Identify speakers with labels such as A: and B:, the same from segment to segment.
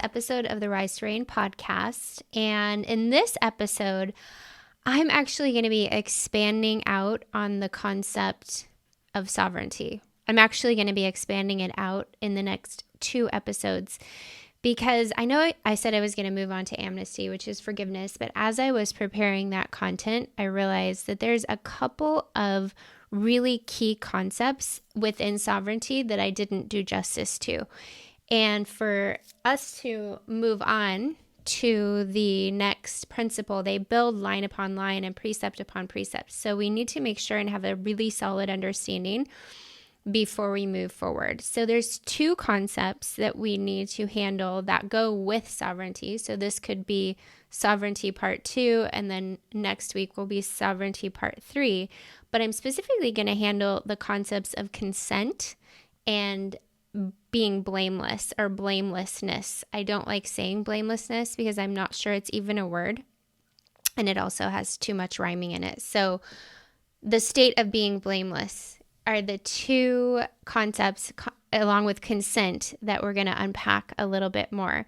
A: episode of the Rise to Reign podcast. And in this episode, I'm actually going to be expanding out on the concept of sovereignty. I'm actually going to be expanding it out in the next 2 episodes because I know I said I was going to move on to amnesty, which is forgiveness. But as I was preparing that content, I realized that there's a couple of really key concepts within sovereignty that I didn't do justice to. And for us to move on to the next principle, they build line upon line and precept upon precept. So we need to make sure and have a really solid understanding before we move forward. So there's 2 concepts that we need to handle that go with sovereignty. So this could be sovereignty part 2, and then next week will be sovereignty part 3. But I'm specifically going to handle the concepts of consent and being blameless or blamelessness. I don't like saying blamelessness because I'm not sure it's even a word, and it also has too much rhyming in it. So the state of being blameless are the 2 concepts along with consent that we're going to unpack a little bit more.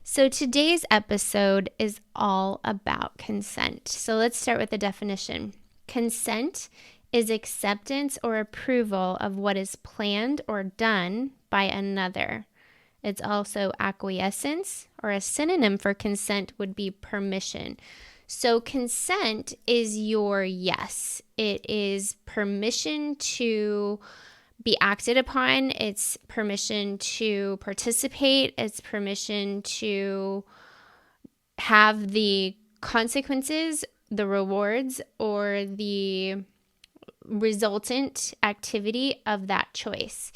A: So today's episode is all about consent. So let's start with the definition. Consent is acceptance or approval of what is planned or done by another. It's also acquiescence, or a synonym for consent would be permission. So consent is your yes. It is permission to be acted upon. It's permission to participate. It's permission to have the consequences, the rewards, or the resultant activity of that choice.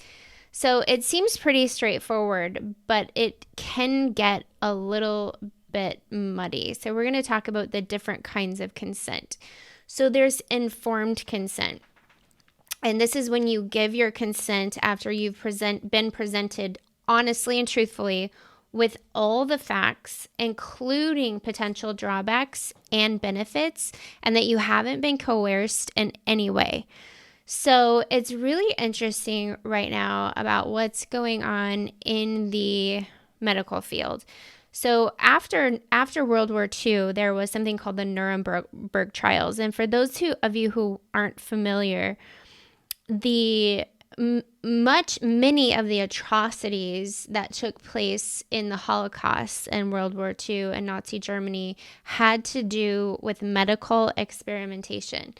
A: So it seems pretty straightforward, but it can get a little bit muddy. So we're going to talk about the different kinds of consent. So there's informed consent. And this is when you give your consent after you've been presented honestly and truthfully with all the facts, including potential drawbacks and benefits, and that you haven't been coerced in any way. So it's really interesting right now about what's going on in the medical field. So after World War II, there was something called the Nuremberg trials. And for those of you who aren't familiar, many of the atrocities that took place in the Holocaust and World War II and Nazi Germany had to do with medical experimentation.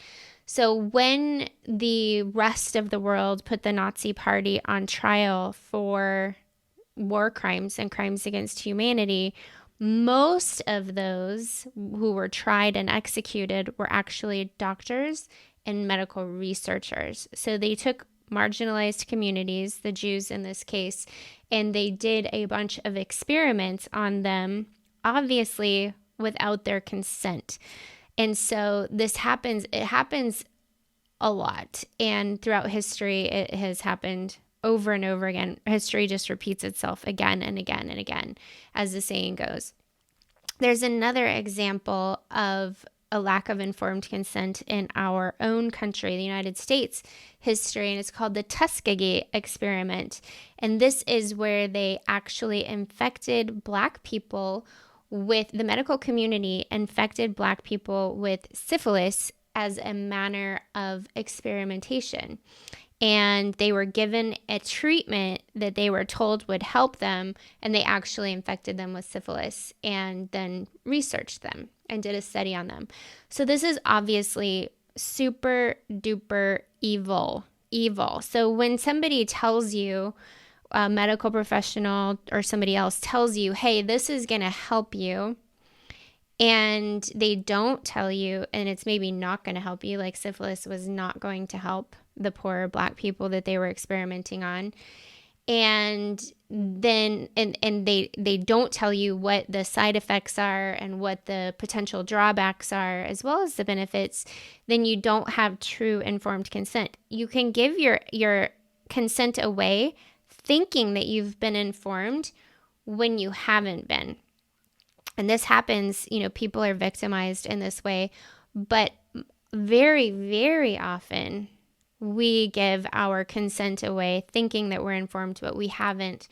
A: So when the rest of the world put the Nazi Party on trial for war crimes and crimes against humanity, most of those who were tried and executed were actually doctors and medical researchers. So they took marginalized communities, the Jews in this case, and they did a bunch of experiments on them, obviously without their consent. And so it happens a lot. And throughout history, it has happened over and over again. History just repeats itself again and again and again, as the saying goes. There's another example of a lack of informed consent in our own country, the United States history, and it's called the Tuskegee experiment. And this is where they actually infected Black people with the medical community, infected Black people with syphilis as a manner of experimentation. And they were given a treatment that they were told would help them, and they actually infected them with syphilis and then researched them and did a study on them. So this is obviously super duper evil. So when somebody tells you, a medical professional or somebody else tells you, hey, this is going to help you, and they don't tell you, and it's maybe not going to help you, like syphilis was not going to help the poor Black people that they were experimenting on, and then they don't tell you what the side effects are and what the potential drawbacks are, as well as the benefits, then you don't have true informed consent. You can give your consent away thinking that you've been informed when you haven't been. And this happens, people are victimized in this way, but very, very often we give our consent away thinking that we're informed, but we haven't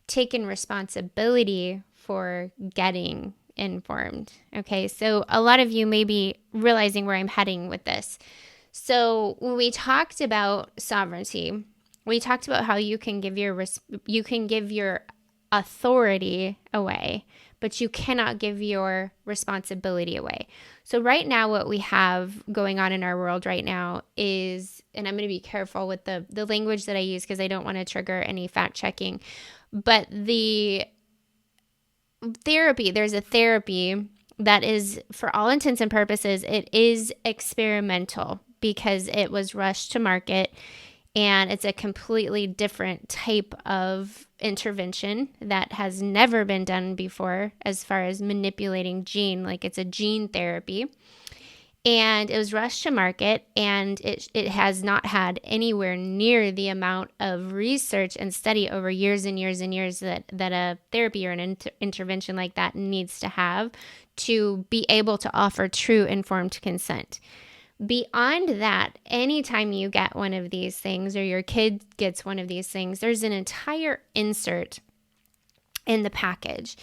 A: taken responsibility for getting informed. Okay, so a lot of you may be realizing where I'm heading with this. So when we talked about sovereignty, we talked about how you can give your authority away, but you cannot give your responsibility away. So right now, what we have going on in our world right now is, and I'm going to be careful with the language that I use because I don't want to trigger any fact checking, but there's a therapy that is, for all intents and purposes, it is experimental because it was rushed to market, and it's a completely different type of intervention that has never been done before as far as manipulating gene, like it's a gene therapy. And it was rushed to market, and it has not had anywhere near the amount of research and study over years and years and years that a therapy or an intervention like that needs to have to be able to offer true informed consent. Beyond that, anytime you get one of these things or your kid gets one of these things, there's an entire insert in the package.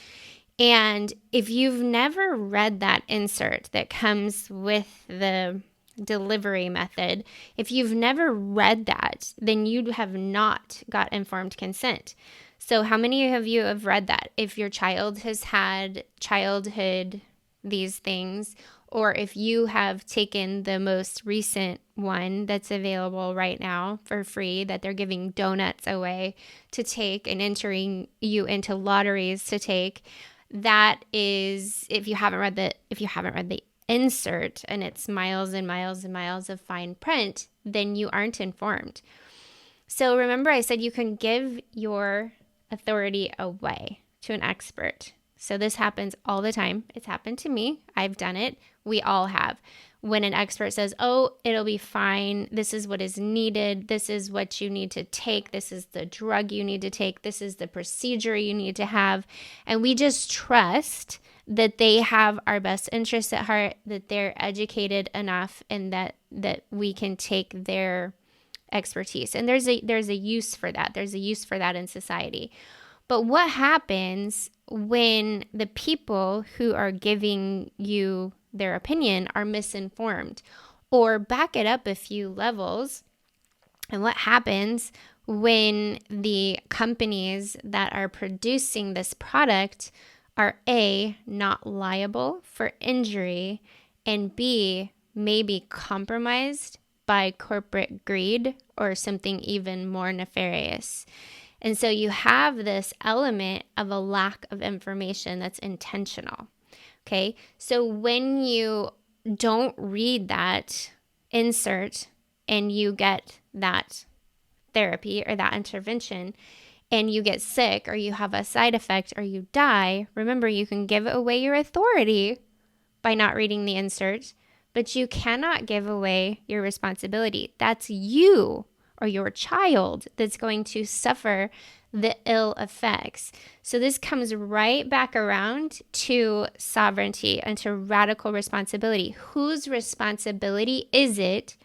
A: And if you've never read that insert that comes with the delivery method, if you've never read that, then you have not got informed consent. So how many of you have read that? If your child has had childhood these things, or if you have taken the most recent one that's available right now for free, that they're giving donuts away to take and entering you into lotteries to take, that is, if you haven't read the insert and it's miles and miles and miles of fine print, then you aren't informed. So remember, I said you can give your authority away to an expert. So this happens all the time. It's happened to me. I've done it. We all have. When an expert says, oh, it'll be fine. This is what is needed. This is what you need to take. This is the drug you need to take. This is the procedure you need to have. And we just trust that they have our best interests at heart, that they're educated enough, and that we can take their expertise. And there's a use for that. There's a use for that in society. But what happens when the people who are giving you their opinion are misinformed? Or back it up a few levels, and what happens when the companies that are producing this product are A, not liable for injury, and B, maybe compromised by corporate greed or something even more nefarious? And so you have this element of a lack of information that's intentional. Okay, so when you don't read that insert and you get that therapy or that intervention and you get sick or you have a side effect or you die, remember, you can give away your authority by not reading the insert, but you cannot give away your responsibility. That's you or your child that's going to suffer the ill effects. So this comes right back around to sovereignty and to radical responsibility. Whose responsibility is it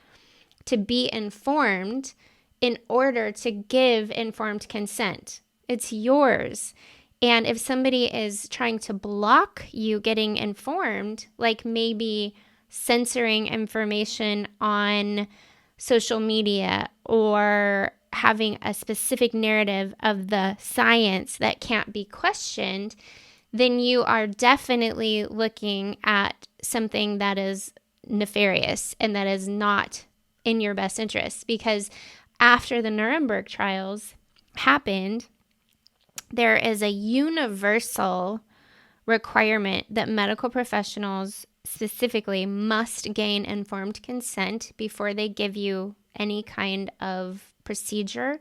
A: to be informed in order to give informed consent? It's yours. And if somebody is trying to block you getting informed, like maybe censoring information on social media or having a specific narrative of the science that can't be questioned, then you are definitely looking at something that is nefarious and that is not in your best interest. Because after the Nuremberg trials happened, there is a universal requirement that medical professionals specifically must gain informed consent before they give you any kind of procedure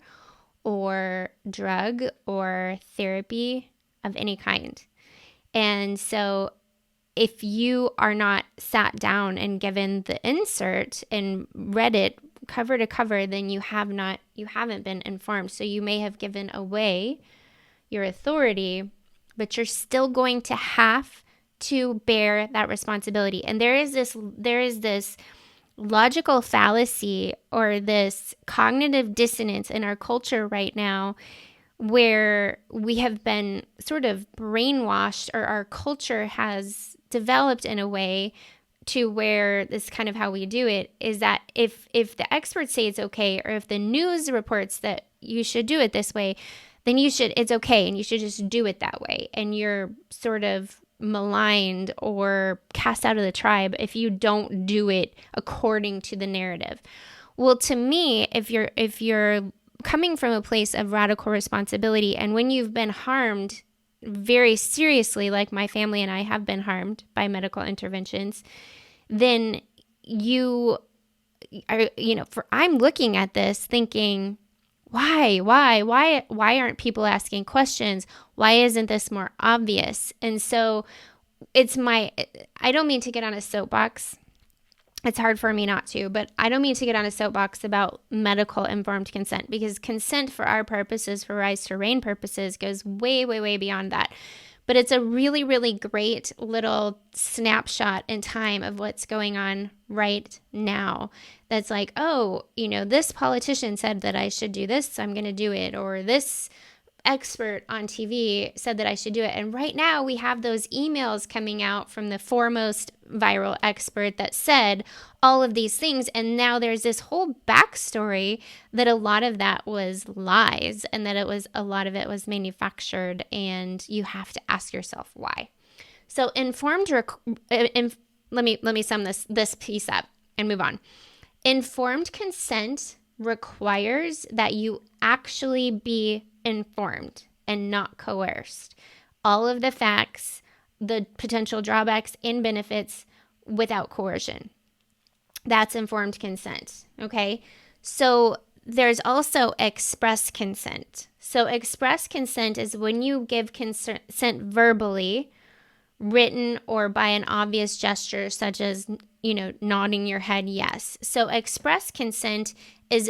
A: or drug or therapy of any kind. And so if you are not sat down and given the insert and read it cover to cover, then you haven't been informed. So you may have given away your authority, but you're still going to have to bear that responsibility. And there is this logical fallacy or this cognitive dissonance in our culture right now where we have been sort of brainwashed, or our culture has developed in a way to where this kind of how we do it is that if the experts say it's okay, or if the news reports that you should do it this way, then it's okay and you should just do it that way. And you're sort of maligned or cast out of the tribe if you don't do it according to the narrative. Well, to me, if you're coming from a place of radical responsibility, and when you've been harmed very seriously, like my family and I have been harmed by medical interventions, then you are, I'm looking at this thinking, why aren't people asking questions? Why isn't this more obvious? And so I don't mean to get on a soapbox. It's hard for me not to, but I don't mean to get on a soapbox about medical informed consent, because consent for our purposes, for Rise to Reign purposes, goes way, way, way beyond that. But it's a really, really great little snapshot in time of what's going on right now. That's like, oh, this politician said that I should do this, so I'm going to do it. Or this expert on TV said that I should do it. And right now we have those emails coming out from the foremost viral expert that said all of these things. And now there's this whole backstory that a lot of that was lies, and that a lot of it was manufactured. And you have to ask yourself why. So let me sum this piece up and move on. Informed consent requires that you actually be informed and not coerced. All of the facts, the potential drawbacks and benefits without coercion. That's informed consent. Okay. So there's also express consent. So express consent is when you give consent verbally, written, or by an obvious gesture, such as, nodding your head yes. So express consent is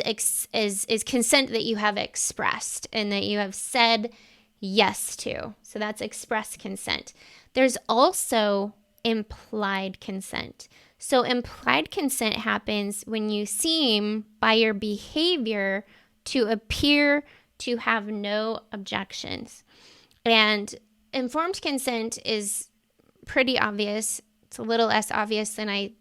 A: consent that you have expressed and that you have said yes to. So that's express consent. There's also implied consent. So implied consent happens when you seem by your behavior to appear to have no objections. And informed consent is pretty obvious. It's a little less obvious than I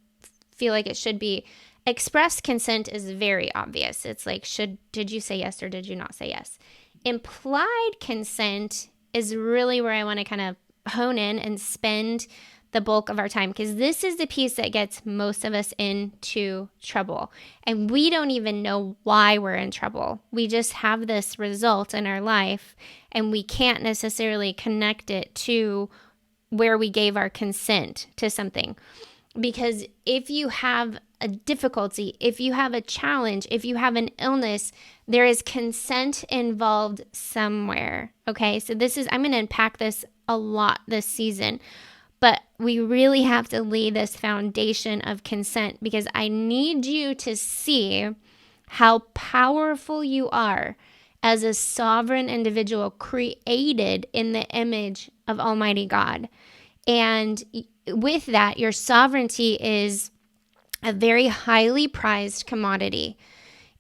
A: feel like it should be. Express consent is very obvious. It's like, did you say yes or did you not say yes? Implied consent is really where I want to kind of hone in and spend the bulk of our time, because this is the piece that gets most of us into trouble. And we don't even know why we're in trouble. We just have this result in our life, and we can't necessarily connect it to where we gave our consent to something. Because if you have a difficulty, if you have a challenge, if you have an illness, there is consent involved somewhere. Okay, so I'm going to unpack this a lot this season, but we really have to lay this foundation of consent, because I need you to see how powerful you are as a sovereign individual created in the image of Almighty God. And with that, your sovereignty is a very highly prized commodity.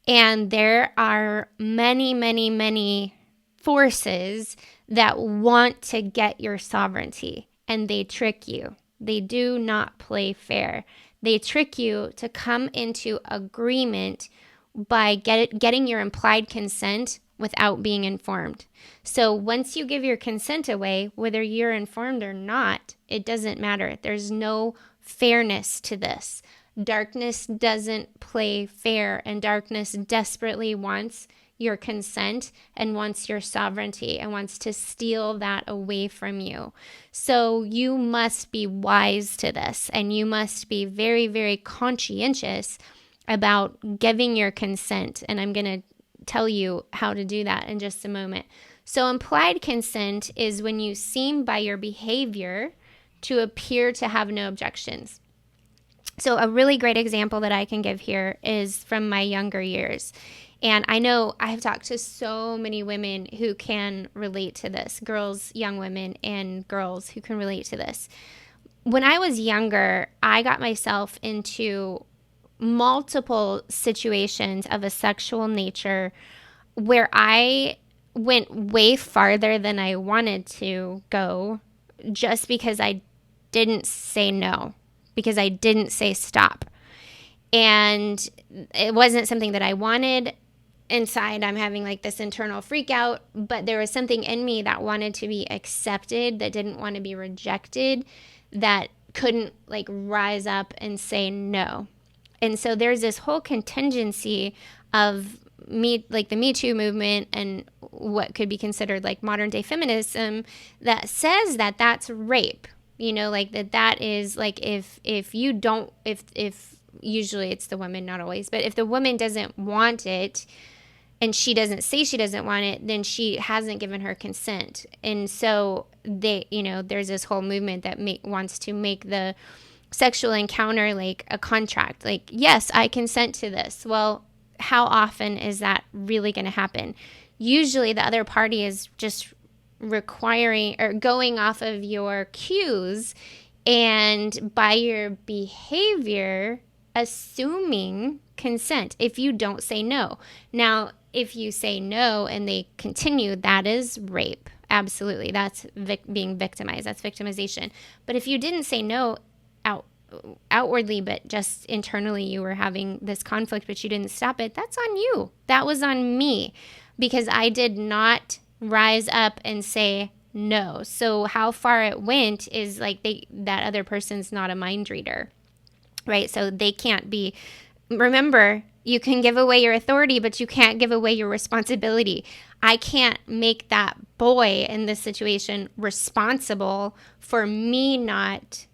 A: And there are many, many, many forces that want to get your sovereignty, and they trick you. They do not play fair. They trick you to come into agreement by getting your implied consent without being informed. So once you give your consent away, whether you're informed or not, it doesn't matter. There's no fairness to this. Darkness doesn't play fair, and darkness desperately wants your consent and wants your sovereignty and wants to steal that away from you. So you must be wise to this, and you must be very, very conscientious about giving your consent. And I'm going to tell you how to do that in just a moment. So implied consent is when you seem by your behavior to appear to have no objections. So a really great example that I can give here is from my younger years. And I know I have talked to so many women who can relate to this, girls, young women, and girls who can relate to this. When I was younger, I got myself into multiple situations of a sexual nature where I went way farther than I wanted to go just because I didn't say no, because I didn't say stop. And it wasn't something that I wanted. Inside, I'm having like this internal freak out, but there was something in me that wanted to be accepted, that didn't want to be rejected, that couldn't like rise up and say no. And so there's this whole contingency of me, like the Me Too movement and what could be considered like modern day feminism, that says that that's rape. Like that is like if you don't, if usually it's the woman, not always, but if the woman doesn't want it, and she doesn't say she doesn't want it, then she hasn't given her consent. And so there's this whole movement that wants to make the sexual encounter like a contract. Like, yes, I consent to this. Well, how often is that really going to happen? Usually the other party is just requiring or going off of your cues and by your behavior assuming consent if you don't say no. Now, if you say no and they continue, that is rape. Absolutely. That's being victimized. That's victimization. But if you didn't say no outwardly, but just internally you were having this conflict, but you didn't stop it, that's on you. That was on me because I did not rise up and say no. So how far it went is like that other person's not a mind reader, right? So they can't be. Remember, you can give away your authority, but you can't give away your responsibility. I can't make that boy in this situation responsible for me not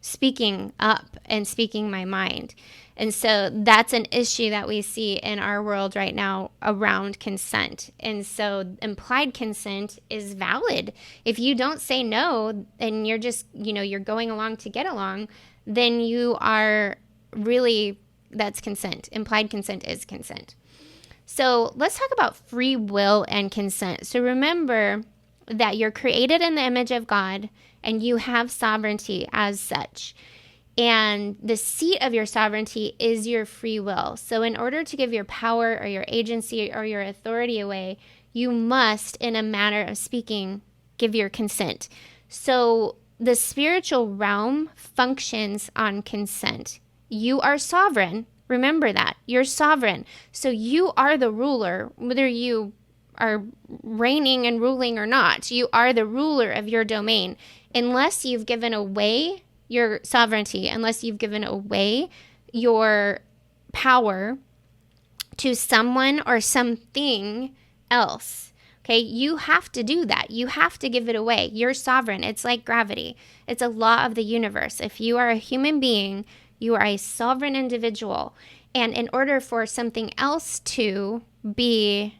A: speaking up and speaking my mind. And so that's an issue that we see in our world right now around consent. And so implied consent is valid. If you don't say no and you're just, you're going along to get along, then you are really, that's consent. Implied consent is consent. So let's talk about free will and consent. So remember that you're created in the image of God and you have sovereignty as such. And the seat of your sovereignty is your free will. So in order to give your power or your agency or your authority away, you must, in a manner of speaking, give your consent. So the spiritual realm functions on consent. You are sovereign. Remember that. You're sovereign. So you are the ruler, whether you are reigning and ruling or not. You are the ruler of your domain. Unless you've given away your sovereignty, unless you've given away your power to someone or something else. Okay, you have to do that. You have to give it away. You're sovereign. It's like gravity. It's a law of the universe. If you are a human being, you are a sovereign individual. And in order for something else to be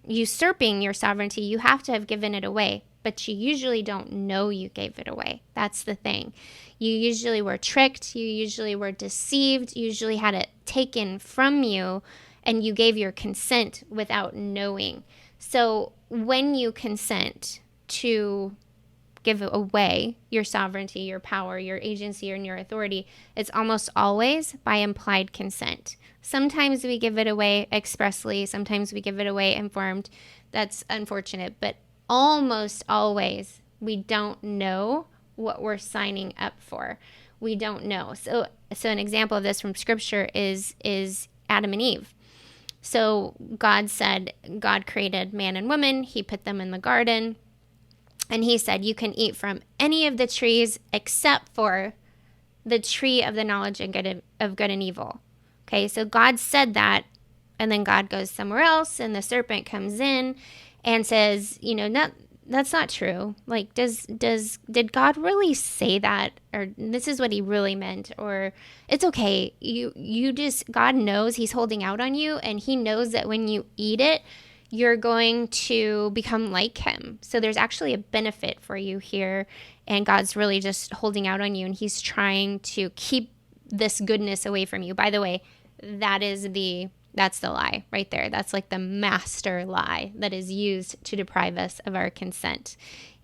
A: usurping your sovereignty, you have to have given it away. But you usually don't know you gave it away. That's the thing. You usually were tricked. You usually were deceived. You usually had it taken from you, and you gave your consent without knowing. So when you consent to give away your sovereignty, your power, your agency, and your authority, it's almost always by implied consent. Sometimes we give it away expressly. Sometimes we give it away informed. That's unfortunate. But almost always we don't know what we're signing up for. We don't know. So an example of this from scripture is Adam and Eve. So God created man and woman. He put them in the garden. And he said, you can eat from any of the trees except for the tree of the knowledge of good and evil. Okay, so God said that, and then God goes somewhere else, and the serpent comes in and says, that's not true. Like, did God really say that? Or this is what he really meant? Or it's okay. God knows he's holding out on you, and he knows that when you eat it, you're going to become like him. So there's actually a benefit for you here, and God's really just holding out on you, and he's trying to keep this goodness away from you. By the way, that's the lie right there. That's like the master lie that is used to deprive us of our consent.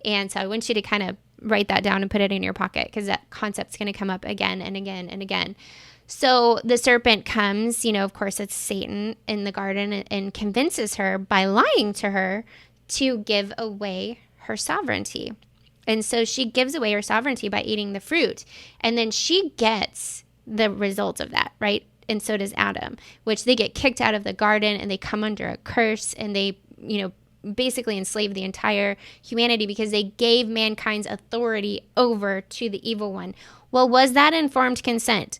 A: And so I want you to kind of write that down and put it in your pocket, because that concept's going to come up again and again and again. So the serpent comes, of course it's Satan in the garden, and convinces her by lying to her to give away her sovereignty. And so she gives away her sovereignty by eating the fruit. And then she gets the result of that, right? And so does Adam, which they get kicked out of the garden and they come under a curse, and they, basically enslave the entire humanity because they gave mankind's authority over to the evil one. Well, was that informed consent?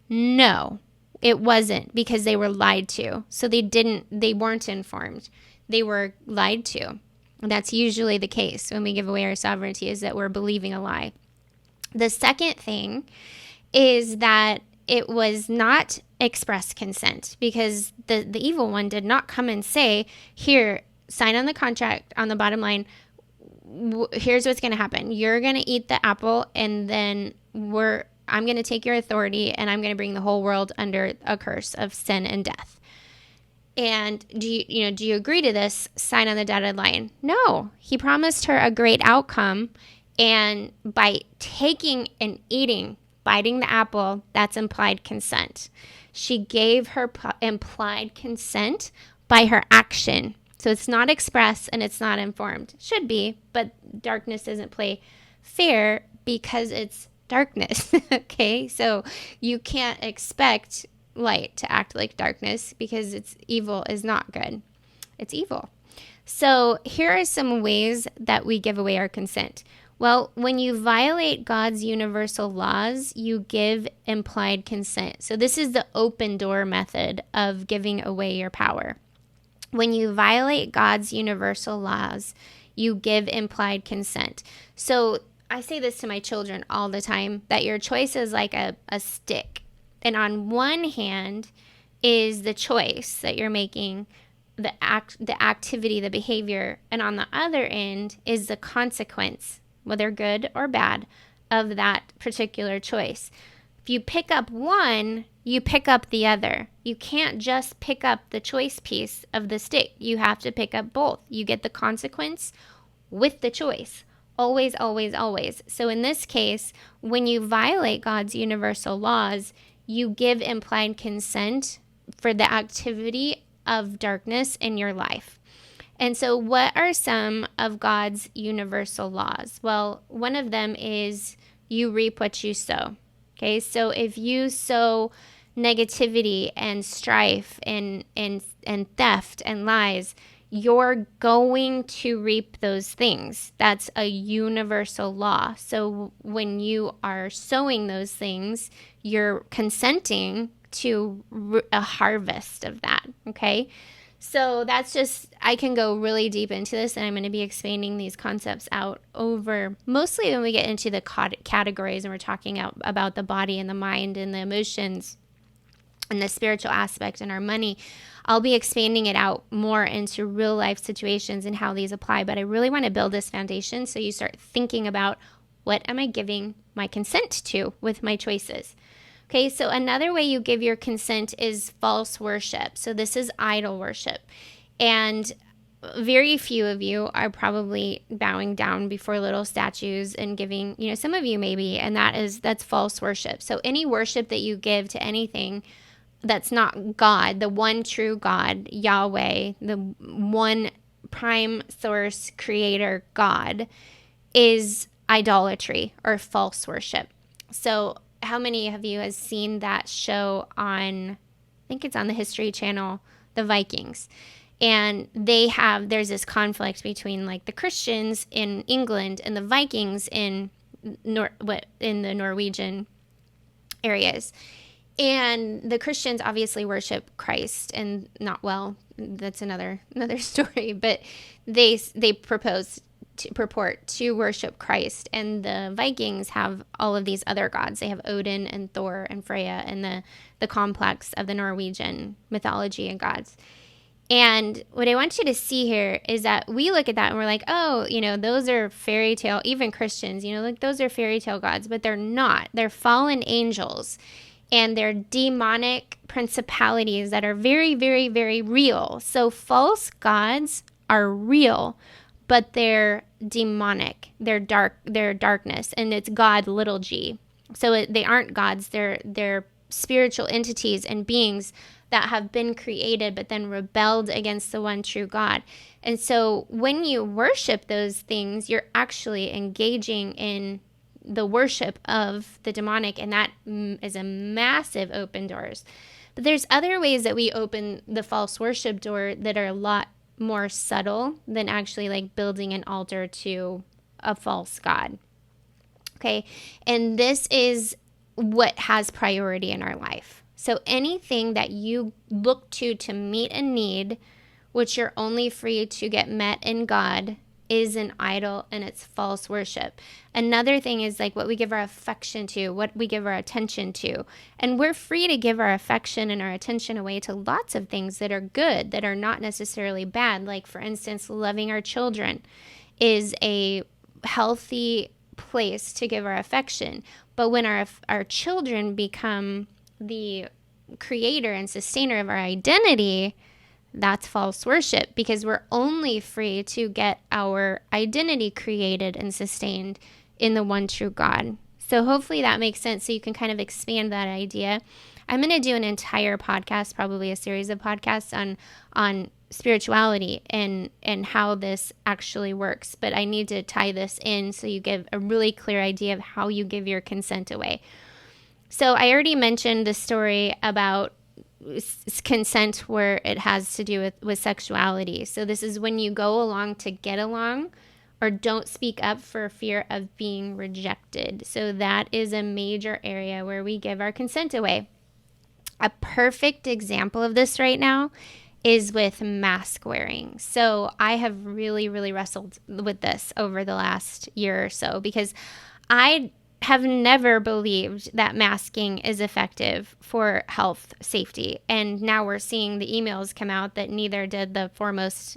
A: No, it wasn't, because they were lied to. So they weren't informed. They were lied to. And that's usually the case when we give away our sovereignty, is that we're believing a lie. The second thing is that it was not express consent, because the evil one did not come and say, here, sign on the contract on the bottom line. Here's what's going to happen. You're going to eat the apple, and then I'm going to take your authority, and I'm going to bring the whole world under a curse of sin and death. And do you agree to this? Sign on the dotted line. No, he promised her a great outcome. And by taking and biting the apple, that's implied consent. She gave her implied consent by her action. So it's not express and it's not informed. Should be, but darkness doesn't play fair because it's darkness. Okay, so you can't expect light to act like darkness, because it's evil is not good. It's evil. So here are some ways that we give away our consent. Well, when you violate God's universal laws, you give implied consent. So this is the open door method of giving away your power. When you violate God's universal laws, you give implied consent. So I say this to my children all the time, that your choice is like a stick. And on one hand is the choice that you're making, the activity, the behavior. And on the other end is the consequence, whether good or bad, of that particular choice. If you pick up one, you pick up the other. You can't just pick up the choice piece of the stick. You have to pick up both. You get the consequence with the choice. Always, always, always. So in this case, when you violate God's universal laws, you give implied consent for the activity of darkness in your life. And so what are some of God's universal laws? Well, one of them is you reap what you sow. Okay, so if you sow negativity and strife and theft and lies, you're going to reap those things. That's a universal law. So when you are sowing those things, you're consenting to a harvest of that, okay? So that's just, I can go really deep into this, and I'm going to be expanding these concepts out over, mostly when we get into the categories and we're talking about the body and the mind and the emotions and the spiritual aspect and our money. I'll be expanding it out more into real life situations and how these apply, but I really want to build this foundation so you start thinking about, what am I giving my consent to with my choices? Okay, so another way you give your consent is false worship. So this is idol worship. And very few of you are probably bowing down before little statues and giving, some of you maybe, and that's false worship. So any worship that you give to anything that's not God, the one true God, Yahweh, the one prime source creator God, is idolatry or false worship. So how many of you has seen that show on, I think it's on the History Channel, The Vikings? And there's this conflict between like the Christians in England and the Vikings in the Norwegian areas. And the Christians obviously worship Christ, and that's another story, but they purport to worship Christ, and the Vikings have all of these other gods. They have Odin and Thor and Freya and the complex of the Norwegian mythology and gods. And what I want you to see here is that we look at that and we're like, oh, those are fairy tale, even Christians, like those are fairy tale gods, but they're not. They're fallen angels, and they're demonic principalities that are very, very, very real. So false gods are real, but they're demonic. They're darkness, and it's God, little g. So they aren't gods. They're spiritual entities and beings that have been created but then rebelled against the one true God. And so when you worship those things, you're actually engaging in the worship of the demonic, and that is a massive open doors. But there's other ways that we open the false worship door that are a lot more subtle than actually like building an altar to a false god. Okay. And this is what has priority in our life. So anything that you look to meet a need, which you're only free to get met in God, is an idol, and it's false worship. Another thing is like what we give our affection to, what we give our attention to. And we're free to give our affection and our attention away to lots of things that are good, that are not necessarily bad. Like, for instance, loving our children is a healthy place to give our affection. But when our children become the creator and sustainer of our identity, that's false worship, because we're only free to get our identity created and sustained in the one true God. So hopefully that makes sense, so you can kind of expand that idea. I'm going to do an entire podcast, probably a series of podcasts on spirituality and how this actually works. But I need to tie this in so you get a really clear idea of how you give your consent away. So I already mentioned the story about consent where it has to do with sexuality. So this is when you go along to get along, or don't speak up for fear of being rejected. So that is a major area where we give our consent away. A perfect example of this right now is with mask wearing. So I have really, really wrestled with this over the last year or so, because I have never believed that masking is effective for health safety. And now we're seeing the emails come out that neither did the foremost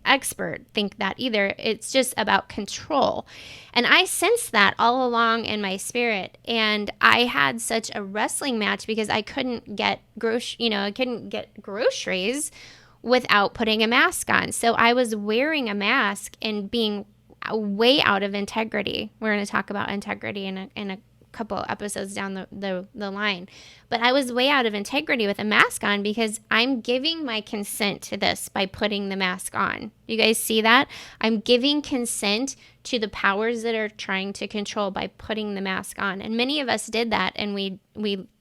A: expert think that either. It's just about control. And I sensed that all along in my spirit. And I had such a wrestling match because I couldn't get groceries without putting a mask on. So I was wearing a mask and being way out of integrity. We're going to talk about integrity in a couple episodes down the line. But I was way out of integrity with a mask on because I'm giving my consent to this by putting the mask on. You guys see that? I'm giving consent to the powers that are trying to control by putting the mask on. And many of us did that, and we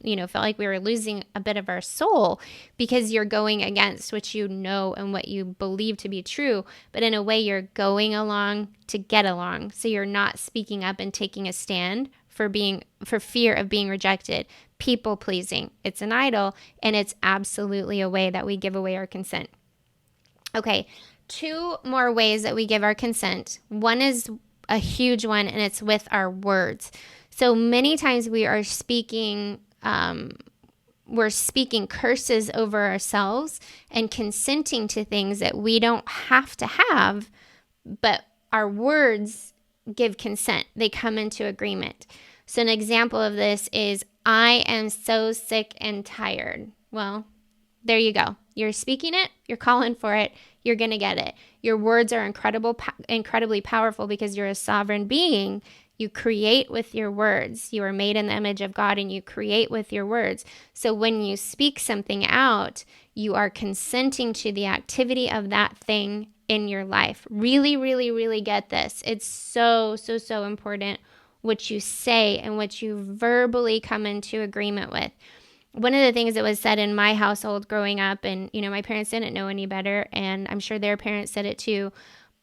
A: felt like we were losing a bit of our soul, because you're going against what you know and what you believe to be true, but in a way you're going along to get along. So you're not speaking up and taking a stand for fear of being rejected. People pleasing. It's an idol, and it's absolutely a way that we give away our consent. Okay, 2 more ways that we give our consent. One is a huge one, and it's with our words. So many times we are speaking curses over ourselves and consenting to things that we don't have to have, but our words give consent. They come into agreement. So an example of this is, I am so sick and tired. Well, there you go. You're speaking it. You're calling for it. You're going to get it. Your words are incredibly powerful because you're a sovereign being. You create with your words. You are made in the image of God, and you create with your words. So when you speak something out, you are consenting to the activity of that thing in your life. Really, really, really get this. It's so, so, so important what you say and what you verbally come into agreement with. One of the things that was said in my household growing up, and, my parents didn't know any better, and I'm sure their parents said it too,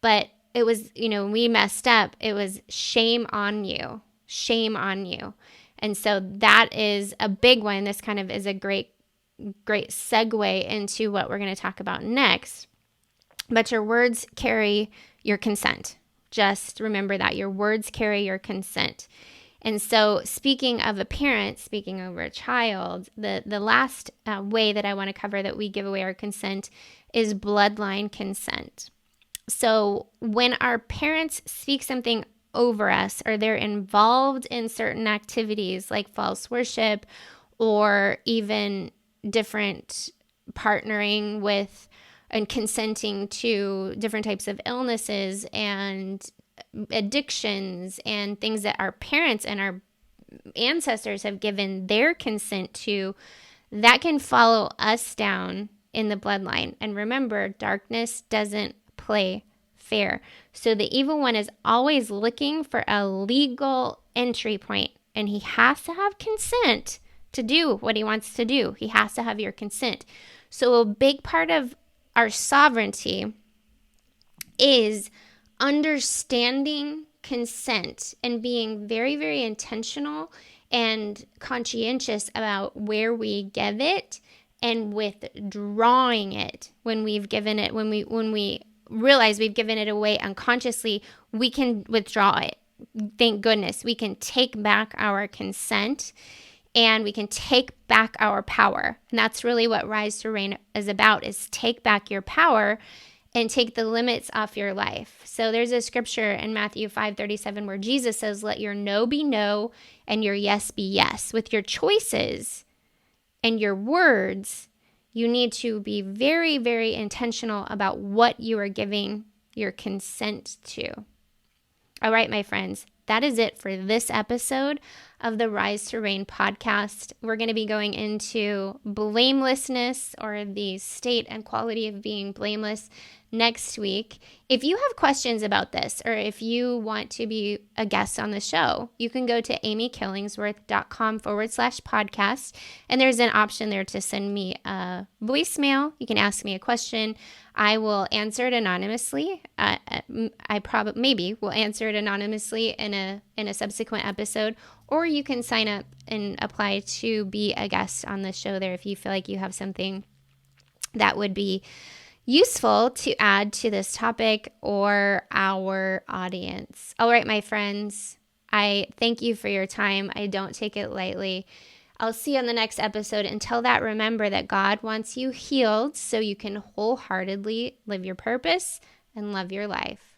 A: but it was, when we messed up, it was shame on you, shame on you. And so that is a big one. This kind of is a great segue into what we're going to talk about next. But your words carry your consent. Just remember that your words carry your consent. And so speaking of a parent, speaking over a child, the last way that I want to cover that we give away our consent is bloodline consent. So when our parents speak something over us, or they're involved in certain activities like false worship, or even different partnering with and consenting to different types of illnesses and addictions and things that our parents and our ancestors have given their consent to, that can follow us down in the bloodline. And remember, darkness doesn't play fair. So the evil one is always looking for a legal entry point, and he has to have consent to do what he wants to do. He has to have your consent. So a big part of our sovereignty is understanding consent and being very, very intentional and conscientious about where we give it and withdrawing it when we've given it, when we realize we've given it away unconsciously, we can withdraw it. Thank goodness. We can take back our consent and we can take back our power. And that's really what Rise to Reign is about, is take back your power and take the limits off your life. So there's a scripture in Matthew 5:37 where Jesus says, let your no be no and your yes be yes. With your choices and your words, you need to be very, very intentional about what you are giving your consent to. All right, my friends, that is it for this episode of the Rise to Reign podcast. We're going to be going into blamelessness, or the state and quality of being blameless, next week. If you have questions about this, or if you want to be a guest on the show, you can go to amykillingsworth.com/podcast. And there's an option there to send me a voicemail. You can ask me a question. I will answer it anonymously. Maybe will answer it anonymously in a subsequent episode, or you can sign up and apply to be a guest on the show there if you feel like you have something that would be useful to add to this topic or our audience. All right, my friends, I thank you for your time. I don't take it lightly. I'll see you on the next episode. Until that, remember that God wants you healed so you can wholeheartedly live your purpose and love your life.